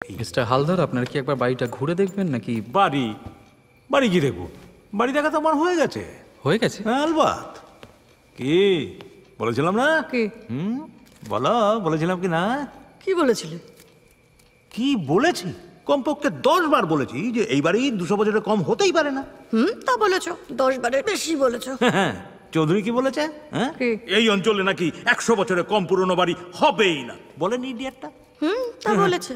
Mister Haldar, আপনার কি একবার বাড়িটা ঘুরে দেখবেন নাকি? বাড়ি বাড়ি কি দেখবো? বাড়ি দেখা তো আমার হয়ে গেছে। হয়ে গেছে? হ্যাঁ, আলবাত। কি বলেছিলাম না? কি? বলো, বলেছিলাম কি না? কি বলেছিলে? কি বলেছি? কমপক্ষে 10 বার বলেছি যে এই বাড়ি 200 বছরের কম হতেই পারে না। তা বলেছো, 10 বারের বেশি বলেছো। হ্যাঁ, চৌধুরী কি বলেছে? হ্যাঁ, কি? এই অঞ্চলে নাকি 100 বছরের কম পুরনো বাড়ি হবেই না। বলেন ইডিয়েটটা? তা বলেছে।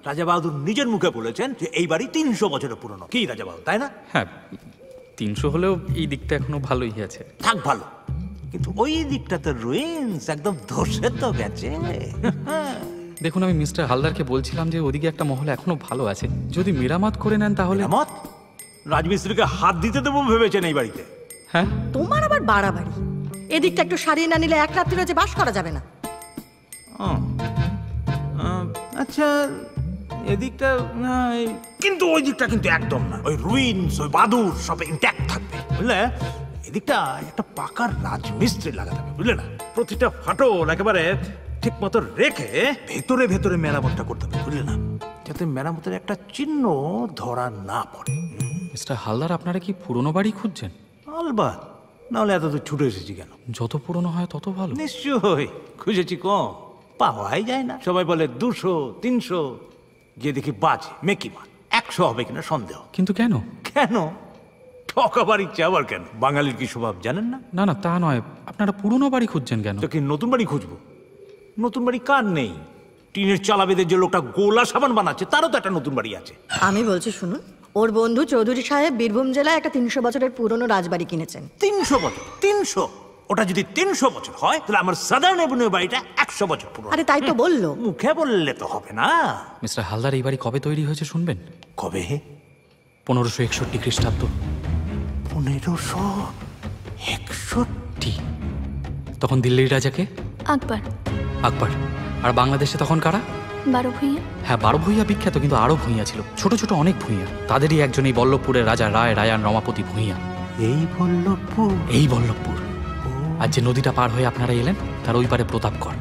রাজা বাহাদুর নিজের মুখে বলেছেন যে এই বাড়ি 300 বছরের পুরনো। কি রাজা বাহাদুর, তাই না? হ্যাঁ, 300 হলেও এই দিকটা এখনো ভালোই আছে। থাক ভালো, কিন্তু ওই দিকটাতে রুইন্স একদম ধসে তো গেছে। দেখুন, আমি মিস্টার হালদারকে বলছিলাম যে ওদিকে একটা মহল এখনো ভালো আছে, যদি মেরামত করে নেন তাহলে। মেরামত? রাজমিস্ত্রিকে হাত দিতে দেবো ভেবেছেন এই বাড়িতে? হ্যাঁ, তোমার আবার বাড়াবাড়ি। এদিকটা একটু সারিয়ে না নিলে এক রাত্রির যে বাস করা যাবে না। আচ্ছা, এদিকটা না, কিন্তু ওই দিকটা কিন্তু একদম না। ওই রুইন্স, ওই বাদুর সব ইনট্যাক্ট থাকবে, বুঝলে? এদিকটা একটা পাকার রাজমিস্ত্রি লাগাতে হবে, বুঝলে না? প্রতিটা ফাটল একেবারে ঠিক মতো রেখে ভেতরে ভেতরে মেরামতটা করতে হবে, বুঝলে না? যাতে মেরামতের একটা চিহ্ন ধরা না পড়ে। মিস্টার হালদার, আপনারা কি পুরনো বাড়ি খুঁজছেন? আলবাত, নাহলে এত তো ছুটে এসেছি কেন? যত পুরনো হয় তত ভালো। নিশ্চয়ই, খুঁজেছি কম, পাওয়াই যায় না। সবাই বলে 200, 300, গিয়ে দেখি বাজে মেকিমা 100 হবে কিনা সন্দেহ। কিন্তু কেন? কেন ঠকাবার ইচ্ছে আবার কেন? বাঙালির কি স্বভাব জানেন না? না না, তা নয়, আপনারা পুরনো বাড়ি খুঁজছেন কেন? তো কি নতুন বাড়ি খুঁজবো? নতুন বাড়ি কার নেই? টিনের চালা বেঁধে যে লোকটা গোলা সাবান বানাচ্ছে তারও তো একটা নতুন বাড়ি আছে। আমি বলছি শুনুন, ওর বন্ধু চৌধুরী সাহেব বীরভূম জেলায় একটা 300 বছরের পুরনো রাজবাড়ি কিনেছেন। 300 বছর? 300? ওটা যদি 300 বছর হয় তাহলে আমার সাদার্ন এভিনিউ বাড়িটা 100 বছর পুরনো। আরে তাই তো বললো। মুখে বললে তো হবে না। মিস্টার হালদার, এই বাড়ি কবে তৈরি হয়েছে শুনবেন? কবে? 1561 খ্রিস্টাব্দ। 1561? তখন দিল্লির রাজাকে আকবর। আকবর। আর বাংলাদেশে তখন কারা? 12 ভূঁইয়া। হ্যাঁ, 12 ভূঁইয়া বিখ্যাত, কিন্তু আরো ভূঁইয়া ছিল, ছোট ছোট অনেক ভূঁইয়া। তাদেরই একজন এই বল্লভপুরের রাজা রায় রায়ান রমাপতি ভূঁইয়া। এই বল্লভপুর? এই বল্লভপুর। আর যে নদীটা পার হয়ে আপনারা এলেন তার ওই পারে প্রতাপগড়।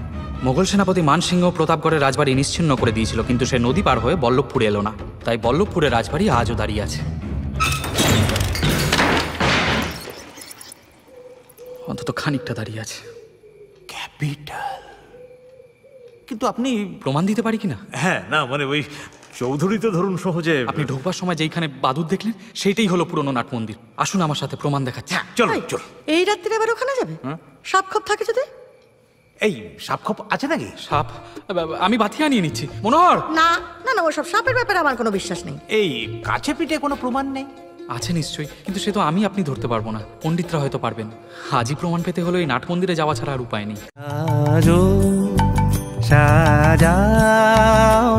মোগল সেনাপতি মানসিংহ প্রতাপগড়ের রাজবাড়ি নিশ্চিহ্ন করে দিয়েছিল, কিন্তু সে নদী পার হয়ে বল্লভপুরে এলো না, তাই বল্লভপুরের রাজবাড়ি আজও দাঁড়িয়ে আছে। অন্তত খানিকটা দাঁড়িয়ে আছে। ক্যাপিটাল। কিন্তু আপনি প্রমাণ দিতে পারি কিনা? হ্যাঁ, না মানে ওই চৌধুরী তো ধরুন সহজে। আপনি ঢোকবার সময় যেইখানে বাদুর দেখলেন সেইটাই হলো পুরনো নাট মন্দির। আসুন আমার সাথে, প্রমাণ দেখাচ্ছি। চলো এই, চলো। এই রাত্রিরে আবার ওখানে যাবে? সাপ খপ থাকে যদি? এই সাপ খপ আছে নাকি? সাপ? আমি বাথিয়া নিয়ে নিচ্ছি মনোহর। না না না, ওসব সাপের ব্যাপারে আমার কোনো বিশ্বাস নেই। এই কাছে পিঠে কোনো প্রমাণ নেই? আছে নিশ্চয়ই, কিন্তু সে তো আমি আপনি ধরতে পারবো না, পণ্ডিতরা হয়তো পারবেন। আজই প্রমাণ পেতে হলো এই নাট মন্দিরে যাওয়া ছাড়া আর উপায় নেই। সাজাও